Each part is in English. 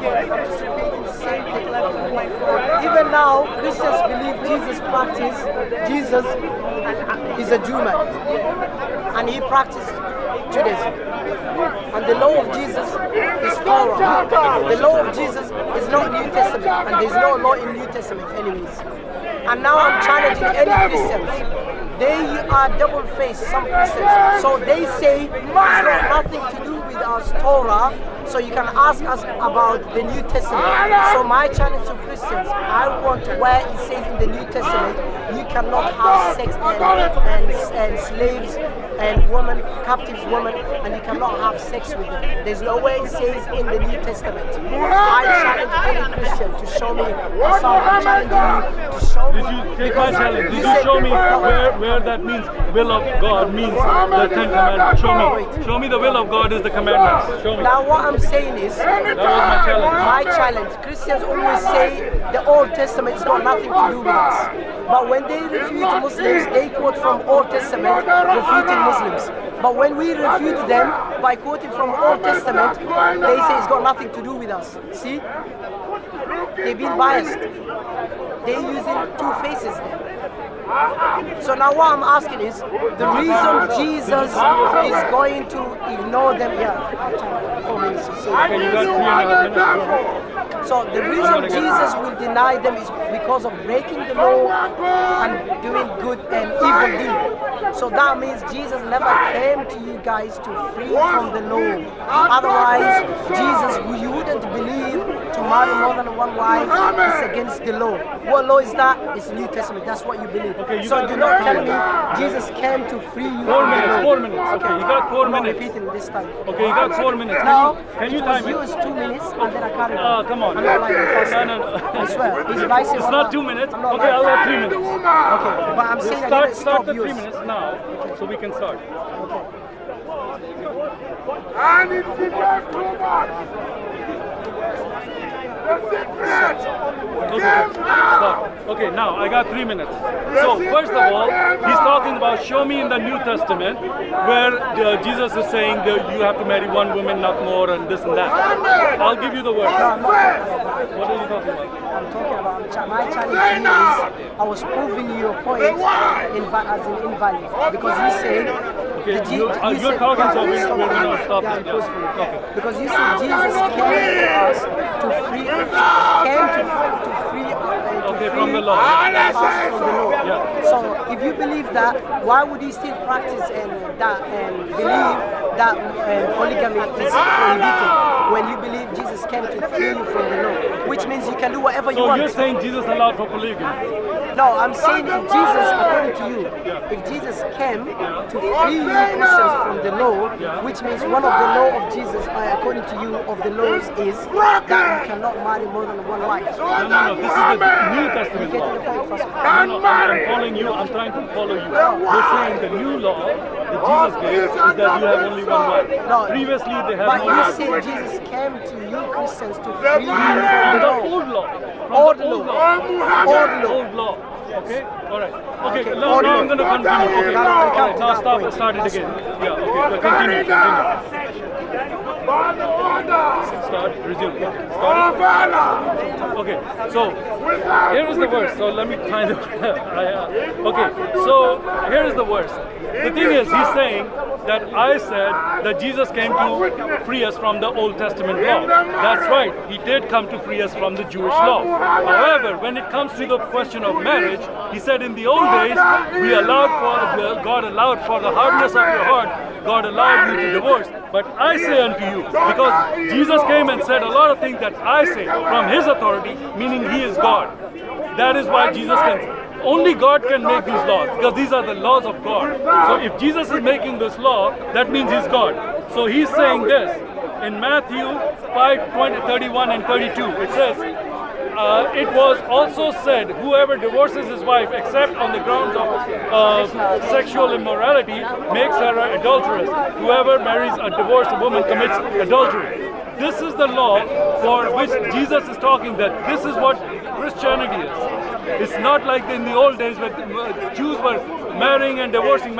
Okay, I'm just repeating the same thing. Even now, Christians believe Jesus is a Jew man, and he practiced Judaism. And the law of Jesus is Torah. The law of Jesus is not New Testament, and there's no law in New Testament anyways. And now I'm challenging any Christians. They are double-faced, some Christians. So they say it's got nothing to do with our Torah, so you can ask us about the New Testament. So my challenge to Christians, I want where it says in the New Testament, you cannot have sex and slaves and women, captive women, and you cannot have sex with them. There's no way it says in the New Testament. I challenge any Christian to show me. So I'm challenging you to show me. Take my challenge. Did you show me where that means will of God means the Ten Commandments? Show me the will of God is the commandments. Show me. Now what I'm saying is, that was my challenge. My challenge. Christians always say the Old Testament has got nothing to do with us. But when they refute Muslims, they quote from Old Testament refuting Muslims. But when we refute them by quoting from Old Testament, they say it's got nothing to do with us. See? They've been biased. They're using two faces there. So now what I'm asking is, the reason Jesus is going to ignore them, 4 minutes. So the reason Jesus will deny them is because of breaking the law and doing good and evil deed. So that means Jesus never came to you guys to free from the law. Otherwise, Jesus, you wouldn't believe to marry more than one wife is against the law. What law is that? It's New Testament. That's what you believe. Okay, so do not tell me Jesus came to free you. 4 minutes. 4 minutes. Okay, you got 4 minutes. I'm not repeating this time. Okay, you got 4 minutes. Now, can you time it? You was 2 minutes and then I carried on. Come on. I'm not lying. No. I swear. He's right. It's not 2 minutes. Okay, I'll have 3 minutes. Okay, but I'm saying I didn't Start stop the 3 yours. minutes now, so we can start. And it's too much. Okay, stop. Okay, now I got 3 minutes. So first of all, he's talking about show me in the New Testament where Jesus is saying that you have to marry one woman, not more, and this and that. I'll give you the word. What are you talking about? I'm talking about my challenge to you is I was proving your point as an invalid because you said you're talking, so we're going to stop it. Okay. Because you said Jesus came to us to free from the law. Us from the law. Yeah. So if you believe that, why would you still practice and believe that polygamy is prohibited when you believe Jesus came to free you from the law? Which means you can do whatever you want. So you're saying Jesus allowed for polygamy? No, I'm saying if Jesus, according to you, if Jesus came to free you Christians from the law, which means one of the law of Jesus, according to you, of the laws is that you cannot marry more than one wife. No, this is the New Testament law. I'm following you, I'm trying to follow you. You're saying the new law that Jesus gave is that you have only one wife. No, previously they had but more wives. you said Jesus came to you Christians to free you from the law. Old law. Old law. Old law. Okay? Alright. Okay, now I'm going to continue. Okay. Alright, now start it again. Yeah, okay, continue. Start, resume. Start. Okay, so here is the verse. So let me kind of. Okay, so here is the verse. The thing is, he's saying that I said that Jesus came to free us from the Old Testament law. That's right, he did come to free us from the Jewish law. However, when it comes to the question of marriage, he said in the old days, God allowed for the hardness of your heart, God allowed you to divorce. But I say unto you, because Jesus came and said a lot of things that I say from his authority, meaning he is God. That is why Jesus can. Only God can make these laws, because these are the laws of God. So if Jesus is making this law, that means he's God. So he's saying this in Matthew 5:31 and 32. It says, it was also said, whoever divorces his wife except on the grounds of sexual immorality makes her an adulteress. Whoever marries a divorced woman commits adultery. This is the law for which Jesus is talking, that this is what Christianity is. It's not like in the old days where Jews were marrying and divorcing,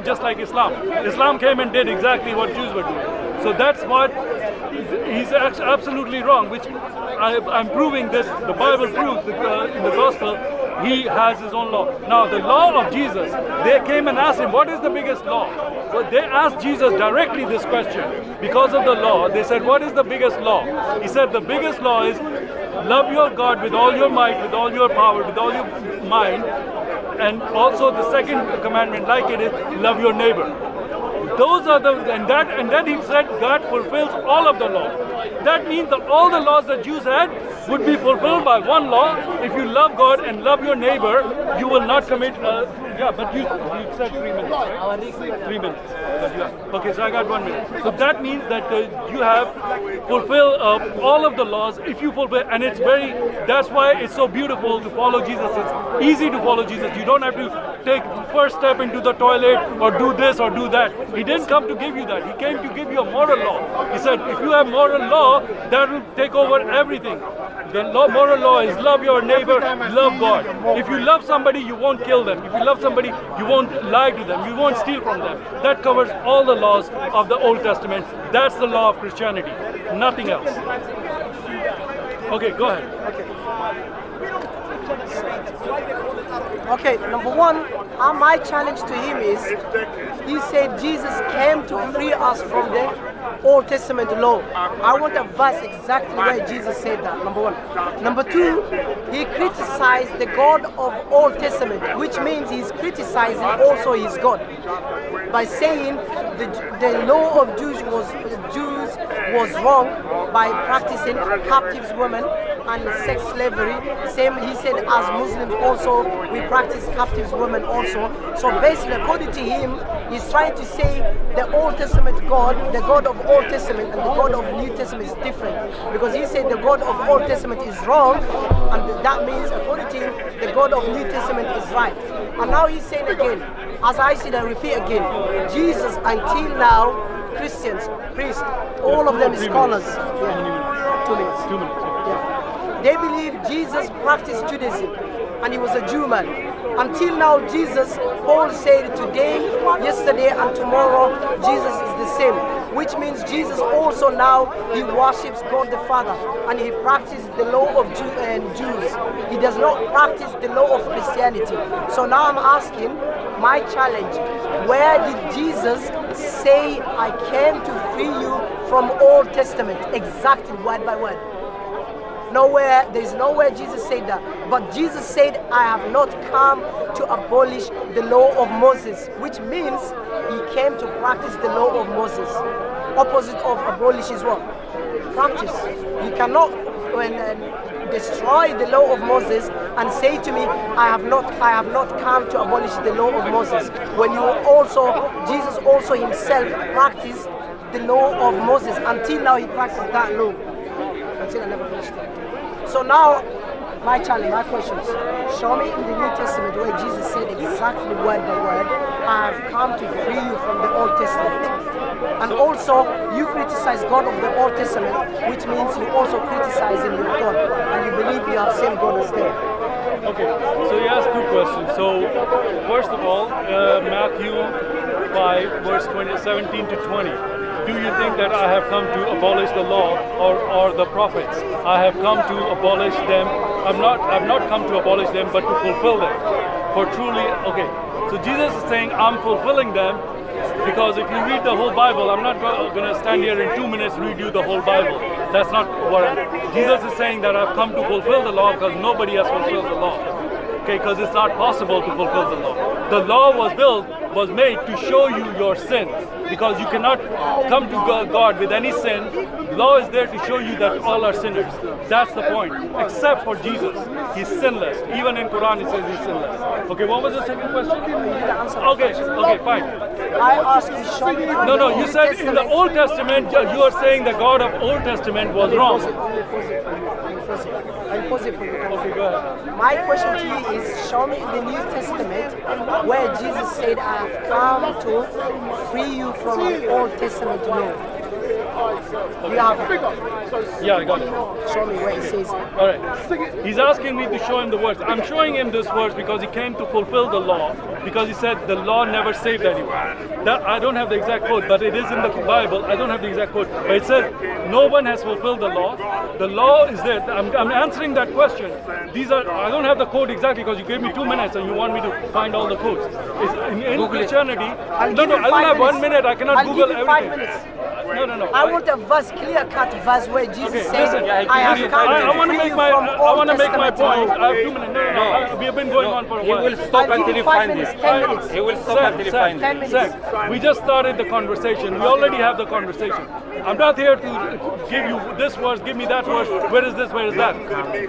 just like Islam. Islam came and did exactly what Jews were doing. So that's what he's absolutely wrong, which I'm proving this, the Bible proves in the gospel, he has his own law. Now the law of Jesus, they came and asked him, what is the biggest law? So they asked Jesus directly this question. Because of the law, they said, what is the biggest law? He said, the biggest law is love your God with all your might, with all your power, with all your mind. And also the second commandment like it is, love your neighbor. Those are and then he said God fulfills all of the law. That means that all the laws that Jews had would be fulfilled by one law. If you love God and love your neighbor, you will not commit. But you said 3 minutes, right? 3 minutes. Okay, so I got 1 minute. So that means that you have fulfilled all of the laws if you fulfill, and that's why it's so beautiful to follow Jesus. It's easy to follow Jesus. You don't have to take first step into the toilet or do this or do that. He didn't come to give you that. He came to give you a moral law. He said, if you have moral law, that will take over everything. The moral law is love your neighbor, love God. If you love somebody, you won't kill them. If you love somebody, you won't lie to them. You won't steal from them. That covers all the laws of the Old Testament. That's the law of Christianity. Nothing else. Okay, go ahead. Okay, number one, my challenge to him is, he said Jesus came to free us from the Old Testament law. I want a verse exactly where Jesus said that, number one. Number two, he criticized the God of Old Testament, which means he's criticizing also his God, by saying the law of Jews was wrong by practicing captives women and sex slavery. Same, he said, as Muslims also, we practice captives women also. So basically, according to him, he's trying to say the Old Testament God, the God of Old Testament and the God of New Testament is different. Because he said the God of Old Testament is wrong, and that means, according to him, the God of New Testament is right. And now he's saying again, as I said, I repeat again, Jesus until now, Christians, priests, all of them scholars. Yeah. 2 minutes. 2 minutes. Yeah. They believe Jesus practiced Judaism and he was a Jew man. Until now, Jesus, Paul said today, yesterday and tomorrow, Jesus is the same. Which means Jesus also now, he worships God the Father and he practices the law of Jews. He does not practice the law of Christianity. So now I'm asking, my challenge, where did Jesus say, I came to free you from Old Testament? Exactly, word by word. Nowhere, there is nowhere Jesus said that. But Jesus said, I have not come to abolish the law of Moses, which means he came to practice the law of Moses. Opposite of abolish is what? Practice. You cannot destroy the law of Moses and say to me, I have not come to abolish the law of Moses. When Jesus also himself practiced the law of Moses. Until now he practiced that law. Until I never finished it. So now, my challenge, my questions. Show me in the New Testament where Jesus said exactly word by word, I have come to free you from the Old Testament. And also, you criticize God of the Old Testament, which means you also criticizing your God, and you believe you have same God as them. Okay, so he asked 2 questions. So, first of all, Matthew 5, verse 17 to 20. Do you think that I have come to abolish the law or the prophets? I have come to abolish them. I've not come to abolish them, but to fulfill them. For truly, okay. So Jesus is saying, I'm fulfilling them, because if you read the whole Bible, I'm not going to stand here in 2 minutes read you the whole Bible. That's not what Jesus is saying, that I've come to fulfill the law because nobody has fulfilled the law. Okay, because it's not possible to fulfill the law. The law was made to show you your sins, because you cannot come to God with any sin. The law is there to show you that all are sinners. That's the point. Except for Jesus, he's sinless. Even in Quran it says he's sinless. Okay, what was the second question? Okay, fine. I asked you, show me. No, you said in the Old Testament, you are saying the God of Old Testament was wrong. I'll pause it for you. Okay, go ahead. My question to you is, show me in the New Testament where Jesus said, I have come to free you from the Old Testament law. We have. Yeah, I got it. Show me where it says. All right. He's asking me to show him the verse. I'm showing him this verse because he came to fulfill the law. Because he said the law never saved anyone. That I don't have the exact quote, but it is in the Bible. I don't have the exact quote, but it says no one has fulfilled the law. The law is there. I'm answering that question. These are. I don't have the quote exactly because you gave me 2 minutes and you want me to find all the quotes. In Christianity, I don't have 1 minute. I cannot Google everything. 5 minutes. No. I want a verse, clear-cut verse where Jesus says, listen, "I have come to I want to free make you my. from I Old want to make my Testament point. I have 2 minutes. No. We have been going on for a He while. will stop I'll give until you he 5 finds minutes, it. 10 minutes. He will stop until he finds it. 10 minutes. We just started the conversation. We already have the conversation. I'm not here to give you this verse, give me that verse. Where is this? Where is that?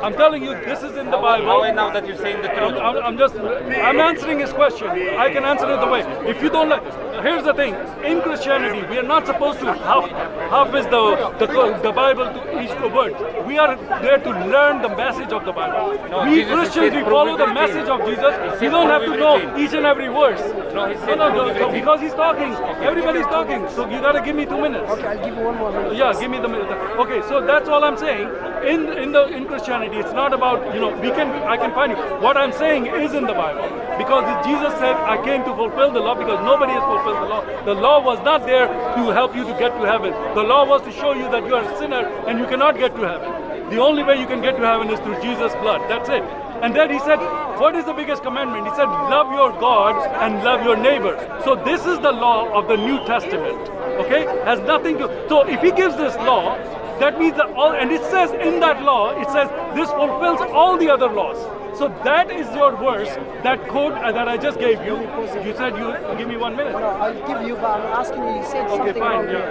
I'm telling you, this is in the Bible. How I know that you're saying the truth? I'm answering his question. I can answer it the way. If you don't like, here's the thing. In Christianity, we are not supposed to half is the Bible to each word. We are there to learn the message of the Bible. No, We Jesus Christians, said we follow the prove message of Jesus. said We don't have to prove know everything. each and every verse. No, he said No, prove everything. because he's talking. Everybody's talking. So you gotta give me 2 minutes. Okay, I'll give you 1 more minute. Yeah, give me the minute. Okay, so that's all I'm saying. In Christianity, it's not about I can find you. What I'm saying is in the Bible because Jesus said, "I came to fulfill the law," because nobody has fulfilled the law. The law was not there to help you to get to heaven. The law was to show you that you are a sinner and you cannot get to heaven. The only way you can get to heaven is through Jesus' blood. That's it. And then he said, what is the biggest commandment? He said, love your God and love your neighbor. So this is the law of the New Testament. Okay? Has nothing to. So if he gives this law, that means that all, and it says in that law, it says this fulfills all the other laws. So that is your verse, that quote that I just gave you. You said you give me 1 minute. No, I'll give you, but I'm asking you, you said Okay, something fine. wrong Yeah.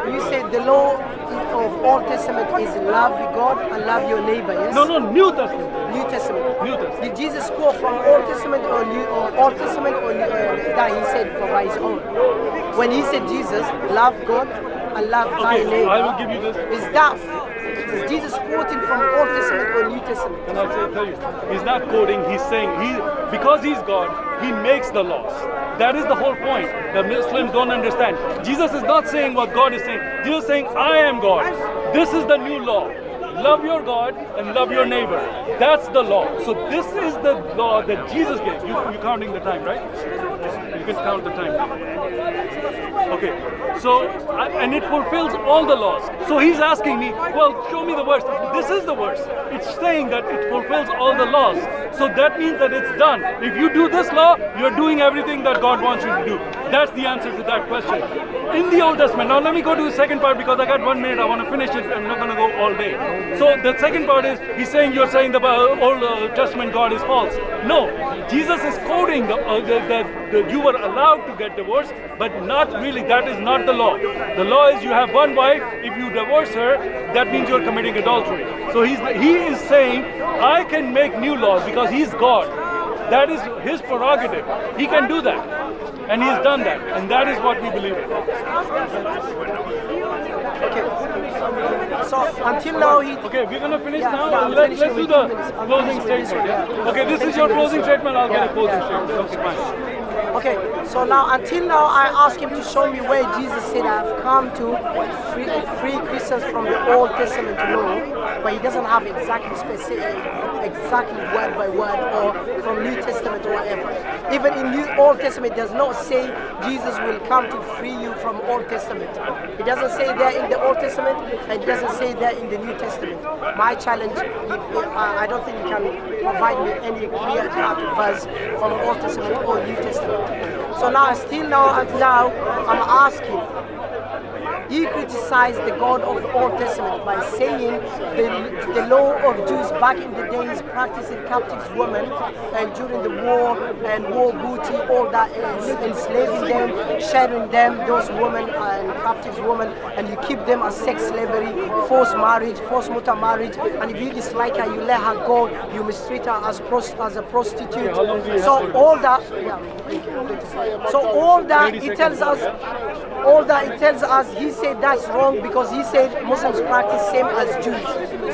here. You said the law of Old Testament is love God and love your neighbor, yes? No, New Testament. New Testament. New Testament. Did Jesus quote from Old Testament or Old Testament or that he said for his own? When he said Jesus, love God and love thy Okay, neighbor. I will give you this. Is Jesus quoting from Old Testament or New Testament? And I'll tell you, he's not quoting, he's saying, because he's God, he makes the laws. That is the whole point. The Muslims don't understand. Jesus is not saying what God is saying. Jesus is saying, I am God. This is the new law. Love your God and love your neighbor. That's the law. So this is the law that Jesus gave. You're counting the time, right? You can count the time. Okay. So, and it fulfills all the laws. So he's asking me, well, show me the verse. This is the verse. It's saying that it fulfills all the laws. So that means that it's done. If you do this law, you're doing everything that God wants you to do. That's the answer to that question. In the Old Testament, now let me go to the second part because I got 1 minute. I want to finish it. I'm not going to go all day. So the second part is, you're saying the Old Testament God is false. No, Jesus is quoting that you were allowed to get divorced, but not really. That is not the law. The law is you have one wife. If you divorce her, that means you're committing adultery. So he is saying, I can make new laws because he's God. That is his prerogative. He can do that. And he's done that. And that is what we believe in. Okay. So until now he. Okay, we're gonna finish Yeah, now. yeah, I'm Let's finishing do with the 2 minutes. I'm closing finishing with this statement. one, yeah. Okay, this is Finishing your with this closing one. statement. I'll get a closing Yeah. statement. Okay, fine. Okay, so now until now I asked him to show me where Jesus said I've come to free Christians from the Old Testament law, but he doesn't have exactly word by word or from New Testament or whatever. Even in New Old Testament it does not say Jesus will come to free you from Old Testament. It doesn't say there in the Old Testament and it doesn't say there in the New Testament. My challenge, I don't think you can provide me any clear-cut verse from Old Testament or New Testament. So now, I'm asking. He criticized the God of the Old Testament by saying the law of Jews back in the days practicing captive women and during the war and war booty, all that enslaving them, sharing them, those women and captive women, and you keep them as sex slavery, forced marriage, forced mutual marriage, and if you dislike her, you let her go, you mistreat her as a prostitute. So all that, he tells us, he said said that's wrong because he said Muslims practice same as Jews.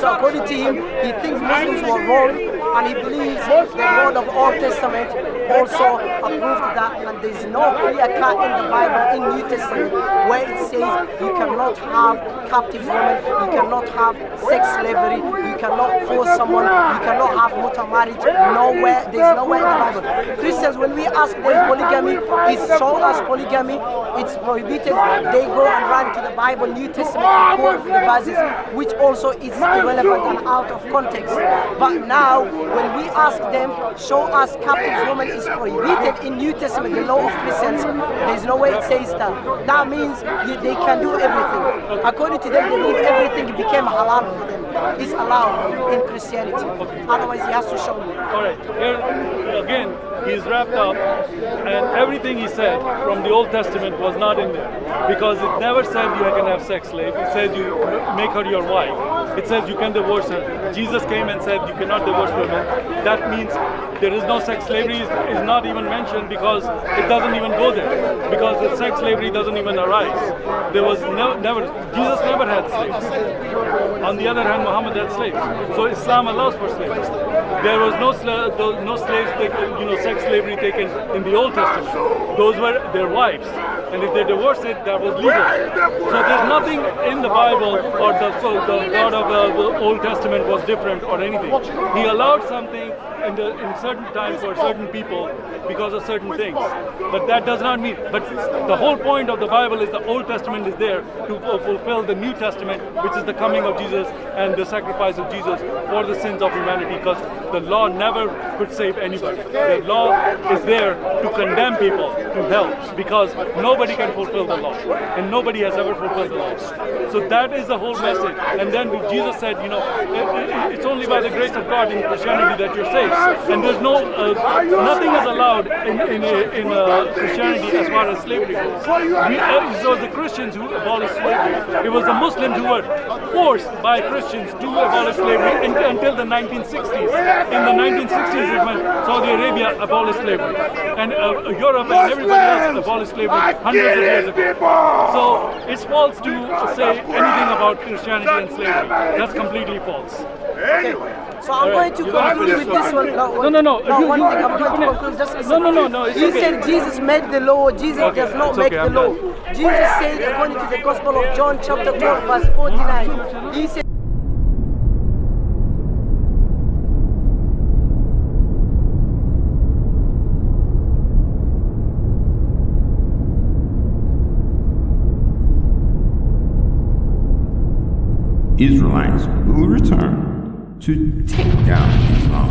So according to him, he thinks Muslims were wrong, and he believes the God of Old Testament also approved that, and there's no clear cut in the Bible in New Testament where it says you cannot have captive women, you cannot have sex slavery, you cannot force someone, you cannot have mutual marriage. Nowhere, there's nowhere in the Bible. Christians, when we ask them polygamy, is show us polygamy, it's prohibited. They go and run to the Bible, New Testament, and quote the verses, which also is irrelevant and out of context. But now, when we ask them, show us captive woman is prohibited in New Testament, the law of Christians, there's no way it says that. That means they can do everything. According to them, they believe everything became halal for them. It's allowed in Christianity. Otherwise, he has to show me. All right, here again, he's wrapped up, and everything he said from the Old Testament was not in there, because it never said you can have sex slave. It says you make her your wife. It says you can divorce her. Jesus came and said you cannot divorce women. That means there is no sex slavery is not even mentioned, because it doesn't even go there, because the sex slavery doesn't even arise. There was never Jesus never had slaves. On the other hand, Muhammad had slaves. So Islam allows for slaves. There was no slaves taken, sex slavery taken in the Old Testament. Those were their wives, and if they divorced it, that was legal. So there's nothing in the Bible or the God of the Old Testament was different or anything. He allowed something in certain times for certain people because of certain things, but that does not mean. But the whole point of the Bible is the Old Testament is there to fulfill the New Testament, which is the coming of Jesus and the sacrifice of Jesus for the sins of humanity, because the law never could save anybody. The law is there to condemn people to hell, because nobody can fulfill the law, and nobody has ever fulfilled the law. So that is the whole message. And then Jesus said, it's only by the grace of God in Christianity that you're saved. And there's nothing is allowed in Christianity as far as slavery goes. It was the Christians who abolished slavery. It was the Muslims who were forced by Christians to abolish slavery until the 1960s. In the 1960s is when Saudi Arabia abolished slavery, and Europe and everybody else abolished slavery hundreds of years ago. So it's false to say anything about Christianity and slavery. That's completely false. Okay. So I'm going to conclude with this one. No. One thing I'm going to conclude just a second. No. It's He okay. said Jesus made the law. Jesus does not make the law. Jesus said, according to the Gospel of John, chapter 12, verse 49, he said, Israelites will return to take down Islam.